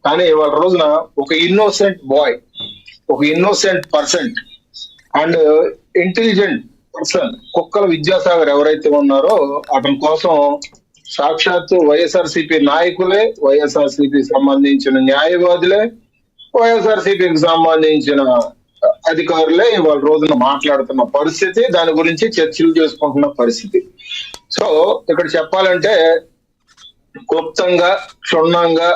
కానీ ఇవాళ రోజున ఒక ఇన్నోసెంట్ బాయ్, ఒక innocent person and intelligent person కుక్కల విద్యాసాగర్ ఎవరైతే ఉన్నారో అతని కోసం సాక్షాత్తు వైఎస్ఆర్సీపీ నాయకులే, వైఎస్ఆర్సీపీ సంబంధించిన న్యాయవాదులే, వైఎస్ఆర్సీపీకి సంబంధించిన అధికారులే ఇవాళ రోజున మాట్లాడుతున్న పరిస్థితి, దాని గురించి చర్చలు చేసుకుంటున్న పరిస్థితి. సో ఇక్కడ చెప్పాలంటే క్లుప్తంగా, క్షుణ్ణంగా,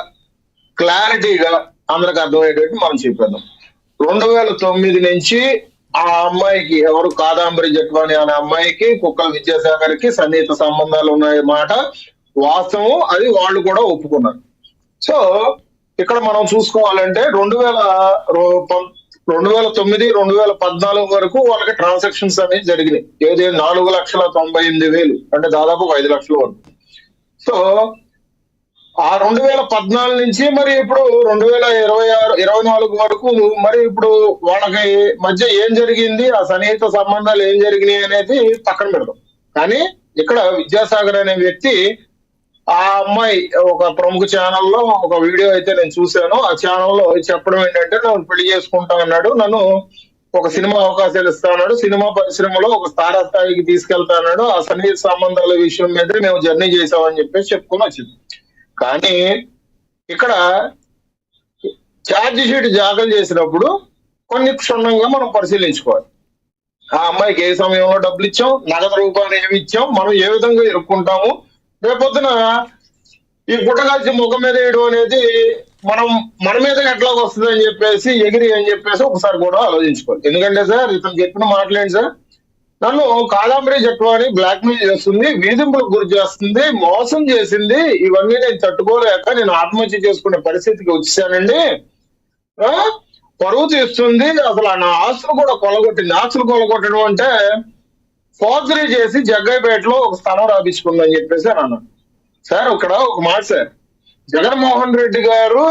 క్లారిటీగా అందరికి అర్థమయ్యేటట్టు మనం చెప్పేద్దాం. 2009 నుంచి ఆ అమ్మాయికి, ఎవరు కాదాంబరి జట్వాని అనే అమ్మాయికి కుక్కల విద్యాసాగర్ కి సన్నిహిత సంబంధాలు ఉన్నాయి మాట వాస్తవం, అది వాళ్ళు కూడా ఒప్పుకున్నారు. సో ఇక్కడ మనం చూసుకోవాలంటే 2009, 2014 వరకు వాళ్ళకి ట్రాన్సాక్షన్స్ అనేవి జరిగినాయి. ఏది 4,98,000 అంటే దాదాపు 5 లక్షల వరకు. సో ఆ 2014 నుంచి మరి ఇప్పుడు 2024 వరకు మరి ఇప్పుడు వాళ్ళకి మధ్య ఏం జరిగింది, ఆ సన్నిహిత సంబంధాలు ఏం జరిగినాయి అనేది పక్కన పెడదాం. కానీ ఇక్కడ విద్యాసాగర్ అనే వ్యక్తి, ఆ అమ్మాయి ఒక ప్రముఖ ఛానల్లో ఒక వీడియో అయితే నేను చూశాను. ఆ ఛానల్లో చెప్పడం ఏంటంటే, నన్ను పెళ్లి చేసుకుంటా అన్నాడు, నన్ను ఒక సినిమా అవకాశాలు ఇస్తా అన్నాడు, సినిమా పరిశ్రమలో ఒక స్థాయికి తీసుకెళ్తా అన్నాడు, ఆ సన్నిహిత సంబంధాల విషయం మీద మేము జర్నీ చేసామని చెప్పేసి చెప్పుకొని వచ్చింది. కానీ ఇక్కడ ఛార్జ్ షీట్ దాఖలు చేసినప్పుడు కొన్ని క్షుణ్ణంగా మనం పరిశీలించుకోవాలి. ఆ అమ్మాయికి ఏ సమయంలో డబ్బులు ఇచ్చాం, నగదు రూపాయలు ఏమి ఇచ్చాం, మనం ఏ విధంగా ఇరుక్కుంటాము, రేపొద్దున ఈ పుట్టగాల్చి ముఖం మీద వేయడం అనేది మన మీద ఎట్లాగ వస్తుంది అని చెప్పేసి, ఎగిరి అని చెప్పేసి ఒకసారి కూడా ఆలోచించుకోవాలి. ఎందుకంటే సార్ ఇతను చెప్పిన మాటలేండి సార్, నన్ను కాదాంబరి జట్వాని బ్లాక్ మెయిల్ చేస్తుంది, వేధింపులకు గురి చేస్తుంది, మోసం చేసింది, ఇవన్నీ నేను తట్టుకోలేక నేను ఆత్మహత్య చేసుకునే పరిస్థితికి వచ్చేసానండి, పరువు తీస్తుంది, అసలు నా ఆస్తులు కూడా కొలగొట్టింది. ఆస్తులు కొలగొట్టడం అంటే ఫోర్జరీ చేసి జగ్గైపేటలో ఒక స్థలం రాపించుకుందని చెప్పేసి అని అన్నాను. సార్ ఇక్కడ ఒక మాట సార్, జగన్మోహన్ రెడ్డి గారు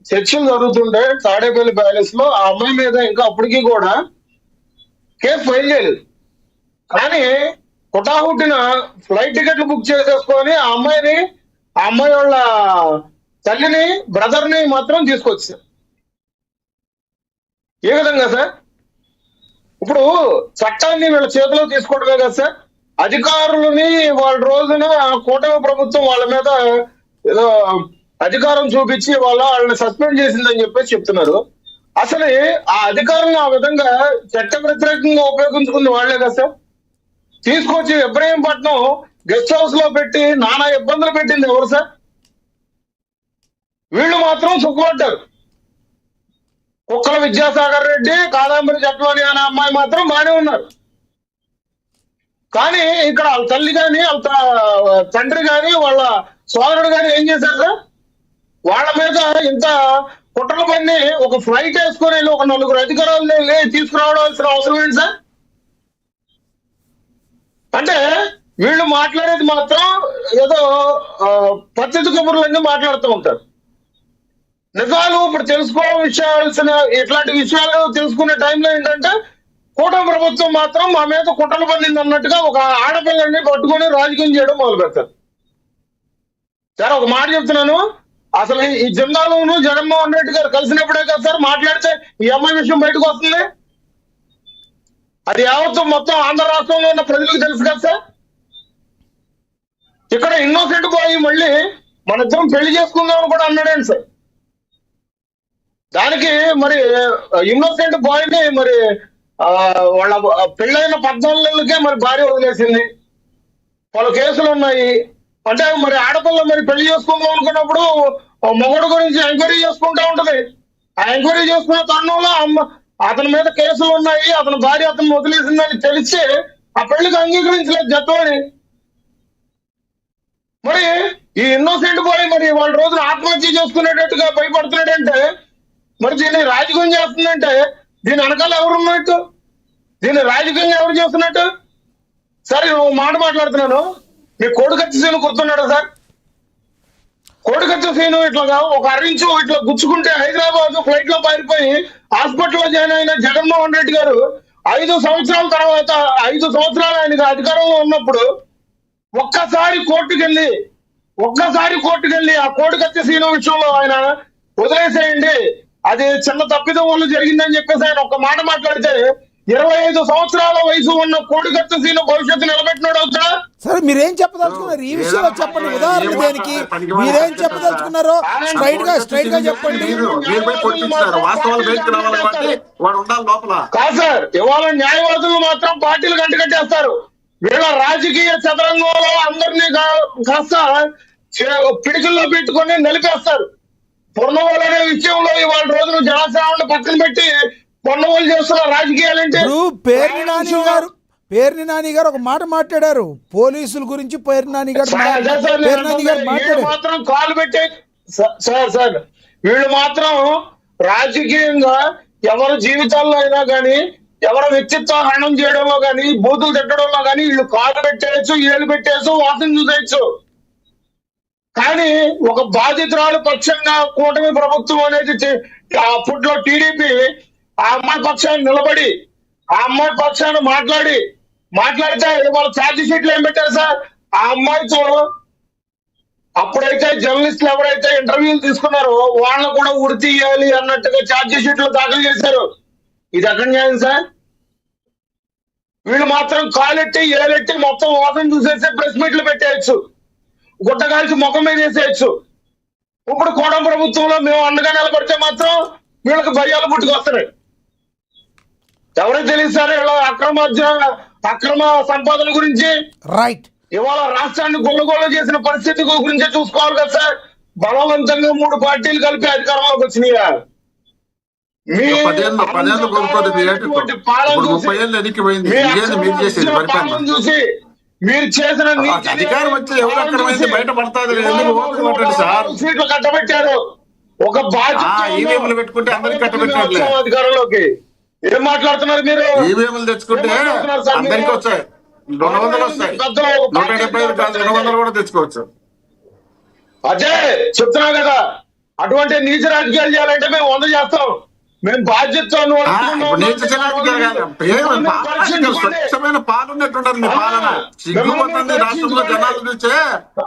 చర్చలు జరుగుతుంటే తాడేపల్లి ప్యాలెస్ లో ఆ అమ్మాయి మీద ఇంకా అప్పటికీ కూడా కేసు ఫైల్ చేయలేదు. కానీ హుటాహుట్టిన ఫ్లైట్ టికెట్లు బుక్ చేసేసుకొని ఆ అమ్మాయి వాళ్ళ తల్లిని, బ్రదర్ని మాత్రం తీసుకొచ్చారు. ఏ విధంగా సార్? ఇప్పుడు చట్టాన్ని వీళ్ళ చేతిలో తీసుకోవడమే కదా సార్, అధికారులని వాళ్ళ రోజున కూటమి ప్రభుత్వం వాళ్ళ మీద ఏదో అధికారం చూపించి వాళ్ళని సస్పెండ్ చేసిందని చెప్పేసి చెప్తున్నారు. అసలు ఆ అధికారులను ఆ విధంగా చట్ట వ్యతిరేకంగా ఉపయోగించుకున్న వాళ్లే కదా సార్. తీసుకొచ్చి ఇబ్రహీంపట్నం గెస్ట్ హౌస్ లో పెట్టి నానా ఇబ్బందులు పెట్టింది ఎవరు సార్? వీళ్ళు మాత్రం సుఖపడ్డారు. కుక్కల విద్యాసాగర్ రెడ్డి, కాదాంబరి జట్వాని అనే అమ్మాయి మాత్రం బాగానే ఉన్నారు. కానీ ఇక్కడ వాళ్ళ తల్లి కానీ, వాళ్ళ తండ్రి కానీ, వాళ్ళ సోదరుడు కానీ ఏం చేశారు సార్? వాళ్ళ మీద ఇంత కుట్రల పని ఒక ఫ్లైట్ వేసుకొని ఒక 4 అధికారులు తీసుకురావడాల్సిన అవసరం ఏంటి సార్? అంటే వీళ్ళు మాట్లాడేది మాత్రం ఏదో పద్ధతి కబుర్లన్నీ మాట్లాడుతూ ఉంటారు. నిజాలు ఇప్పుడు తెలుసుకోవాల్సిన ఇట్లాంటి విషయాలు తెలుసుకునే టైంలో ఏంటంటే, కూటమి ప్రభుత్వం మాత్రం మా మీద కుట్రలు పడింది అన్నట్టుగా ఒక ఆడపిల్లల్ని పట్టుకొని రాజకీయం చేయడం మొదలు పెడతారు. సరే ఒక మాట చెప్తున్నాను, అసలు ఈ జిందాలోను జగన్మోహన్ రెడ్డి గారు కలిసినప్పుడే కదా సార్ మాట్లాడితే ఈ అమ్మాయి విషయం బయటకు వస్తుంది. అది యావత్తు మొత్తం ఆంధ్ర రాష్ట్రంలో ఉన్న ప్రజలకు తెలుసు కదా సార్. ఇక్కడ ఇన్నోసెంట్ బాయ్ మళ్ళీ మన ఇద్దరం పెళ్లి చేసుకుందామని కూడా అన్నాడండి సార్. దానికి మరి ఇన్నోసెంట్ బాయ్ ని మరి వాళ్ళ పెళ్ళైన 14 నెలలకే మరి భార్య వదిలేసింది, వాళ్ళ కేసులు ఉన్నాయి. అంటే మరి ఆడపిల్ల మరి పెళ్లి చేసుకుందాం అనుకున్నప్పుడు మొగుడు గురించి ఎంక్వైరీ చేసుకుంటా ఉంటది. ఆ ఎంక్వైరీ చేసుకున్న తరుణంలో అతని మీద కేసులు ఉన్నాయి, అతని భార్య అతను వదిలేసిందని తెలిసి ఆ పెళ్లికి అంగీకరించలేదు జట్వాని. మరి ఈ ఇన్నోసెంట్ బాయ్ మరి వాళ్ళ రోజున ఆత్మహత్య చేసుకునేటట్టుగా భయపడుతున్నాడంటే, మరి దీన్ని రాజకీయం చేస్తుందంటే దీని వెనకాల ఎవరున్నట్టు, దీన్ని రాజకీయంగా ఎవరు చేస్తున్నట్టు? సరే మాట మాట్లాడుతున్నాను, మీ కోడికత్తి సీను గుర్తున్నాడు సార్? కోడికత్తి సీను ఇట్లాగా ఒక అరించు ఇట్లా గుచ్చుకుంటే హైదరాబాద్ ఫ్లైట్ లో పారిపోయి హాస్పిటల్లో జాయిన్ అయిన జగన్మోహన్ రెడ్డి గారు 5 సంవత్సరాల తర్వాత, 5 సంవత్సరాలు ఆయనకి అధికారంలో ఉన్నప్పుడు ఒక్కసారి కోర్టుకెళ్ళి ఆ కోడికత్తి సీను విషయంలో ఆయన వదిలేసేయండి, అది చిన్న తప్పిదం వల్ల జరిగిందని చెప్పేసి ఆయన ఒక్క మాట మాట్లాడితే 25 సంవత్సరాల వయసు ఉన్న కోడికత్త సీను భవిష్యత్తు నిలబెట్టినాడు అవుతా. సరే మీరేం చెప్పదలుచుకున్నారు ఈ విషయంలో చెప్పండి, ఉదాహరణ దేనికి మీరేం చెప్పదలుచుకున్నారో స్ట్రైట్ గా చెప్పండి. కాదు సార్, ఇవాళ న్యాయవాదులు మాత్రం పార్టీలు గంటకట్టేస్తారు. వీళ్ళ రాజకీయ చదరంగంలో అందరినీ కాస్త పిడికిల్లో పెట్టుకొని నిలిపేస్తారు. పొన్నవాళ్ళు అనే విషయంలో ఇవాళ రోజున జనసేనని పక్కన పెట్టి పొన్నవాళ్ళు చేస్తున్న రాజకీయాలంటే పేర్ని నాని గారు ఒక మాట మాట్లాడారు పోలీసుల గురించి. పేర్ని నాని గారు మాత్రం కాలు పెట్టే సార్ వీళ్ళు మాత్రం రాజకీయంగా ఎవరి జీవితాల్లో అయినా కానీ ఎవరి వ్యక్తిత్వ హరణం చేయడంలో కానీ బూతులు తిట్టడంలో కానీ వీళ్ళు కాలు పెట్టేయచ్చు, ఏళ్ళు పెట్టేయచ్చు, వాసన చూసేయచ్చు. కానీ ఒక బాధితురాలు పక్షంగా కూటమి ప్రభుత్వం అనేది అప్పట్లో టీడీపీ ఆ అమ్మాయి పక్షాన్ని నిలబడి ఆ అమ్మాయి పక్షాన్ని మాట్లాడితే వాళ్ళ ఛార్జ్ షీట్లు ఏం పెట్టారు సార్? ఆ అమ్మాయితో అప్పుడైతే జర్నలిస్టులు ఎవరైతే ఇంటర్వ్యూలు తీసుకున్నారో వాళ్ళని కూడా ఉరి తీయాలి అన్నట్టుగా ఛార్జ్ షీట్లు దాఖలు చేశారు. ఇది ఎక్కడ న్యాయం సార్? వీళ్ళు మాత్రం కాలెట్టి ఏలెట్టి మొత్తం వాసన చూసేసి ప్రెస్ మీట్లు పెట్టేయచ్చు, గుట్టగాల్చి ముఖం మీద వేసేయచ్చు. ఇప్పుడు కోడం ప్రభుత్వంలో మేము అండగా నిలబడితే మాత్రం వీళ్ళకి భయాలు పుట్టుకొస్తున్నాయి. ఎవరికి తెలియదు సార్ ఇలా అక్రమ సంపాదన గురించి? రైట్. ఇవాళ రాష్ట్రాన్ని గొల్లగొల్ల చేసిన పరిస్థితి గురించి చూసుకోవాలి కదా సార్. బలవంతంగా 3 పార్టీలు కలిపి అధికారంలోకి వచ్చినాయా? చూసి మీరు చేసిన సీట్లు కట్టబెట్టారు. ఒక ఈవీఎంలు పెట్టుకుంటే అందరికి కట్టబెట్టారు. అధికారంలోకి ఏం మాట్లాడుతున్నారు మీరు? ఈవీఎంలు తెచ్చుకుంటే అందరికి వచ్చాయి, 200 వస్తాయి, 175 కాదు 200 కూడా తెచ్చుకోవచ్చు. అదే చెప్తున్నా కదా, అటువంటి నీచ రాజకీయాలు చేయాలంటే మేము 100 చేస్తాం. మేము బాధ్యతతో స్వచ్ఛమైన పాలున్నట్టుంటారు మీ పాలన. సిగ్గుపోతుంది రాష్ట్రంలో జనాలు చూస్తే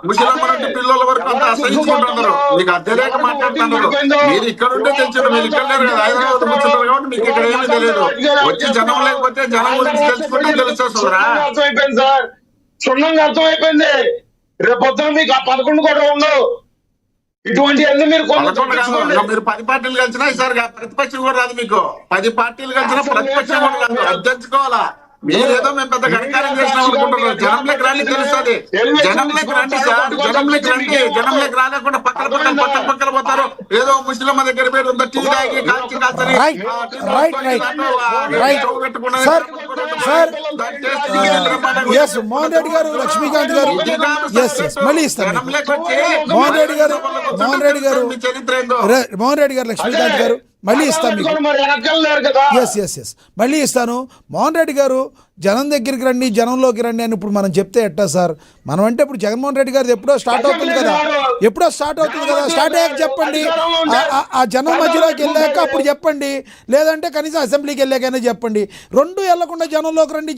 ముసలమ్మ నుండి పిల్లల వరకు అంతా అసహించుకుంటున్నారు. మీకు అద్దెలేక మాట్లాడుతున్నారు. మీరు ఇక్కడ ఉంటే తెలుసు, మీరు ఇక్కడ లేరు కదా, హైదరాబాద్ కూర్చుంటారు కాబట్టి మీకు ఇక్కడ ఏమీ తెలియదు. వచ్చి జనం లేకపోతే జనం గురించి తెలుసుకుంటే తెలుస్తుందిరా. అర్థమైపోయింది సార్, క్షుణ్ణంగా అర్థమైపోయింది. రేపు పొద్దున మీకు ఆ 11 కూడా ఉండవు. ఇటువంటి మీరు 10 పార్టీలు కలిసినా ఈసారి ప్రతిపక్షం కూడా రాదు. మీకు 10 పార్టీలు కలిసినా ప్రతిపక్షం కూడా రాదు. అర్థించుకోవాలా? మీరేదో మేము పెద్ద గణకారం చేసినాం అనుకుంటున్నారు. జనంలోకి రండి, తెలుస్తుంది. జనంలోకి రండి సార్, జనంలోకి రండి. జనంలోకి రాలేకుండా పక్కన పోతారు. ఏదో ముస్లిం దగ్గర పేరు ఉందా, టీ తాగి కాల్చి మోహన్ రెడ్డి గారు, లక్ష్మీకాంత్ గారు మళ్ళీ ఇస్తాను. మోహన్ రెడ్డి గారు లక్ష్మీకాంత్ గారు మళ్ళీ ఇస్తాను మీకు. ఎస్ మళ్ళీ ఇస్తాను. మోహన్ రెడ్డి గారు జనం దగ్గరికి రండి, జనంలోకి రండి అని ఇప్పుడు మనం చెప్తే ఎట్టా సార్? మనం అంటే ఇప్పుడు జగన్మోహన్ రెడ్డి గారు ఎప్పుడో స్టార్ట్ అవుతుంది కదా, స్టార్ట్ అయ్యాక చెప్పండి. ఆ జనం మధ్యలోకి వెళ్ళాక అప్పుడు చెప్పండి, లేదంటే కనీసం అసెంబ్లీకి వెళ్ళాకైనా చెప్పండి. 2 వెళ్లకుండా జనంలోకి రండి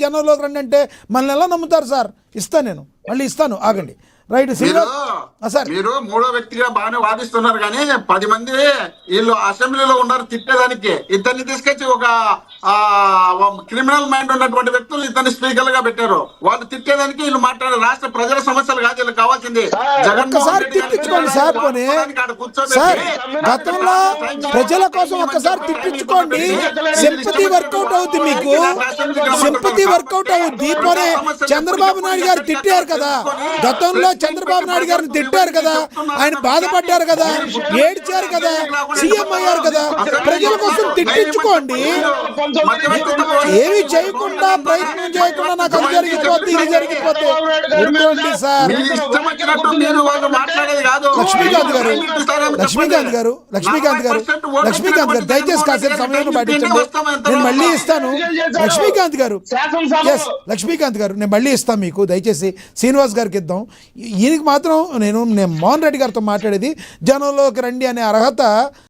అంటే మనల్ని ఎలా నమ్ముతారు సార్? ఇస్తాను, నేను మళ్ళీ ఇస్తాను, ఆగండి. రైట్. మీరు 3వ వ్యక్తిగా బాగానే వాదిస్తున్నారు కానీ 10 మంది వీళ్ళు అసెంబ్లీలో ఉన్నారు తిట్టేదానికి. ఇద్దరిని తీసుకొచ్చి ఒక క్రిమినల్ మైండ్ ఉన్నటువంటి వ్యక్తులు ఇద్దరిని స్పీకర్ గా పెట్టారు. వాళ్ళు తిట్టేదానికి వీళ్ళు మాట్లాడారు. రాష్ట్ర ప్రజల సమస్యలు కాదు వీళ్ళు కావాల్సింది. ఒక్కసారి తిట్టించుకోండి సార్, పోనీ సార్ గతంలో ప్రజల కోసం ఒక్కసారి తిట్టించుకోండి. సింపతి వర్కౌట్ అవుతుంది, మీకు సింపతి వర్కౌట్ అవుద్ది. పోనీ చంద్రబాబు నాయుడు గారు తిట్టారు కదా, గతంలో చంద్రబాబు నాయుడు గారిని తిట్టారు కదా, ఆయన బాధపడ్డారు కదా, ఏడ్చారు కదా, సీఎం అయ్యారు కదా. ప్రజల కోసం తిట్టించుకోండి. ఏమి చేయకుండా, ప్రయత్నం చేయకుండా నాకు అది జరిగిపోద్ది, ఇది జరిగిపోతే ఊరుకోండి సార్. లక్ష్మీకాంత్ గారు దయచేసి కాసేపు సమయం పాటించండి. నేను మళ్ళీ ఇస్తాను. లక్ష్మీకాంత్ గారు నేను మళ్ళీ ఇస్తాను మీకు. దయచేసి శ్రీనివాస్ గారికి ఇద్దాం. ఈయనకి మాత్రం నేను మోహన్ రెడ్డి గారితో మాట్లాడేది జనంలోకి రండి అనే అర్హత